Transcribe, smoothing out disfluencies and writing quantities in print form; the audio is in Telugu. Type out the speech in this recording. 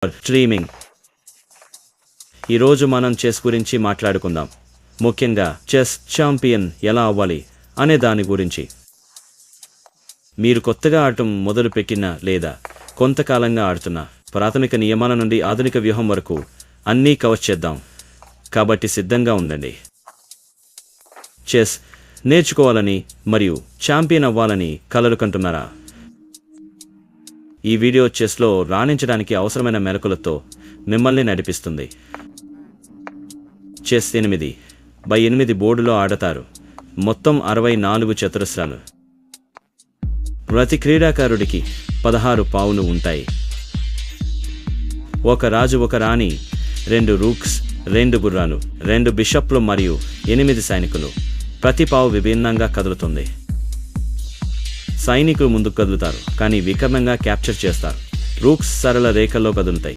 స్ట్రీమింగ్. ఈరోజు మనం చెస్ గురించి మాట్లాడుకుందాం, ముఖ్యంగా చెస్ ఛాంపియన్ ఎలా అవ్వాలి అనే దాని గురించి. మీరు కొత్తగా ఆడటం మొదలుపెట్టినా లేదా కొంతకాలంగా ఆడుతున్నా, ప్రాథమిక నియమాల నుండి ఆధునిక వ్యూహం వరకు అన్నీ కవర్ చేద్దాం. కాబట్టి సిద్ధంగా ఉండండి. చెస్ నేర్చుకోవాలని మరియు ఛాంపియన్ అవ్వాలని కలలు కంటున్నారా? ఈ వీడియో చెస్లో రాణించడానికి అవసరమైన మెలకులతో మిమ్మల్ని నడిపిస్తుంది. చెస్ 8x8 బోర్డులో ఆడతారు. మొత్తం 64 చతురస్రాలు. ప్రతి క్రీడాకారుడికి 16 పావులు ఉంటాయి. ఒక రాజు, ఒక రాణి, 2 రూక్స్, 2 గుర్రాలు, 2 బిషప్లు మరియు 8 సైనికులు. ప్రతి పావు విభిన్నంగా కదులుతుంది. సైనికులు ముందుకు కదులుతారు కానీ వికర్ణంగా క్యాప్చర్ చేస్తారు. రూక్స్ సరళ రేఖల్లో కదులుతాయి.